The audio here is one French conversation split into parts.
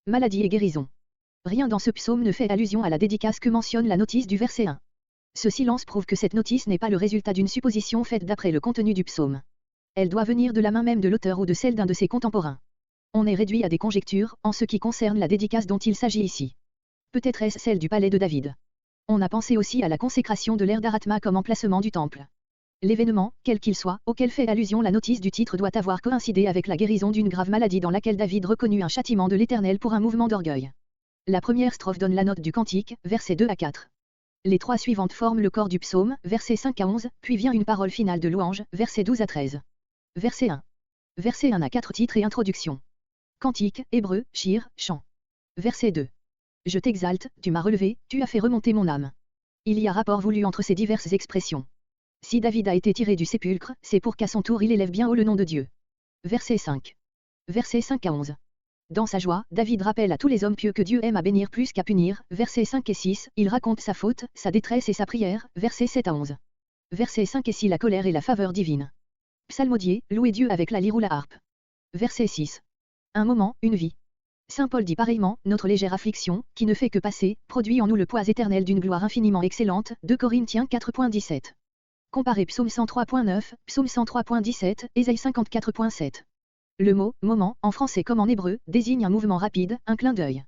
Maladie et guérison. Rien dans ce psaume ne fait allusion à la dédicace que mentionne la notice du verset 1. Ce silence prouve que cette notice n'est pas le résultat d'une supposition faite d'après le contenu du psaume. Elle doit venir de la main même de l'auteur ou de celle d'un de ses contemporains. On est réduit à des conjectures en ce qui concerne la dédicace dont il s'agit ici. Peut-être est-ce celle du palais de David. On a pensé aussi à la consécration de l'ère d'Aratma comme emplacement du temple. L'événement, quel qu'il soit, auquel fait allusion la notice du titre doit avoir coïncidé avec la guérison d'une grave maladie dans laquelle David reconnut un châtiment de l'Éternel pour un mouvement d'orgueil. La première strophe donne la note du cantique, versets 2 à 4. Les trois suivantes forment le corps du psaume, versets 5 à 11, puis vient une parole finale de louange, versets 12 à 13. Verset 1. Verset 1 à 4 titres et introduction. Cantique, hébreu, shir, chant. Verset 2. Je t'exalte, tu m'as relevé, tu as fait remonter mon âme. Il y a rapport voulu entre ces diverses expressions. Si David a été tiré du sépulcre, c'est pour qu'à son tour il élève bien haut le nom de Dieu. Verset 5. Versets 5 à 11. Dans sa joie, David rappelle à tous les hommes pieux que Dieu aime à bénir plus qu'à punir. Versets 5 et 6, il raconte sa faute, sa détresse et sa prière. Versets 7 à 11. Versets 5 et 6, la colère et la faveur divine. Psalmodier, louez Dieu avec la lyre ou la harpe. Verset 6. Un moment, une vie. Saint Paul dit pareillement, notre légère affliction, qui ne fait que passer, produit en nous le poids éternel d'une gloire infiniment excellente. 2 Corinthiens 4.17. Comparez Psaume 103.9, Psaume 103.17, Ésaïe 54.7. Le mot « moment », en français comme en hébreu, désigne un mouvement rapide, un clin d'œil.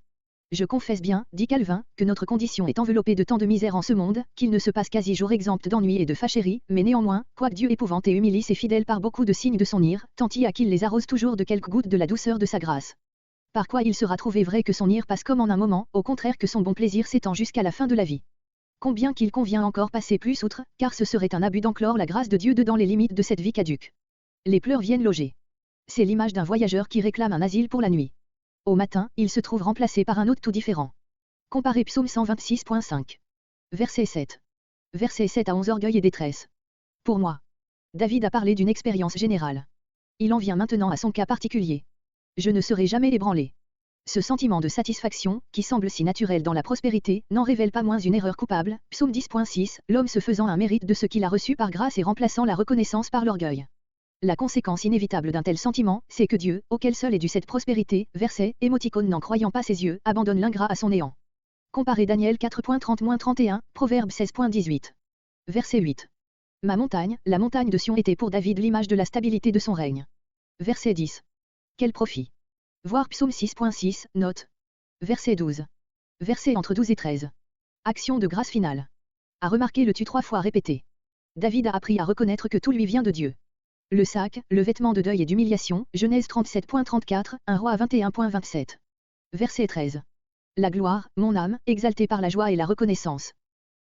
Je confesse bien, dit Calvin, que notre condition est enveloppée de tant de misère en ce monde, qu'il ne se passe quasi jour exempt d'ennui et de fâcherie, mais néanmoins, quoique Dieu épouvante et humilie ses fidèles par beaucoup de signes de son ire, tant y a qu'il les arrose toujours de quelques gouttes de la douceur de sa grâce. Par quoi il sera trouvé vrai que son ire passe comme en un moment, au contraire que son bon plaisir s'étend jusqu'à la fin de la vie. Combien qu'il convient encore passer plus outre, car ce serait un abus d'enclore la grâce de Dieu dedans les limites de cette vie caduque. Les pleurs viennent loger. C'est l'image d'un voyageur qui réclame un asile pour la nuit. Au matin, il se trouve remplacé par un autre tout différent. Comparez Psaume 126.5. Verset 7. Verset 7 à 11 orgueil et détresse. Pour moi. David a parlé d'une expérience générale. Il en vient maintenant à son cas particulier. Je ne serai jamais ébranlé. Ce sentiment de satisfaction, qui semble si naturel dans la prospérité, n'en révèle pas moins une erreur coupable. Psaume 10.6, l'homme se faisant un mérite de ce qu'il a reçu par grâce et remplaçant la reconnaissance par l'orgueil. La conséquence inévitable d'un tel sentiment, c'est que Dieu, auquel seul est due cette prospérité, verset, émoticône n'en croyant pas ses yeux, abandonne l'ingrat à son néant. Comparez Daniel 4.30-31, Proverbe 16.18. Verset 8. Ma montagne, la montagne de Sion était pour David l'image de la stabilité de son règne. Verset 10. Quel profit. Voir Psaume 6.6, note. Verset 12. Verset entre 12 et 13. Action de grâce finale. À remarquer le tu 3 fois répété. David a appris à reconnaître que tout lui vient de Dieu. Le sac, le vêtement de deuil et d'humiliation, Genèse 37.34, 1 Roi 21.27. Verset 13. La gloire, mon âme, exaltée par la joie et la reconnaissance.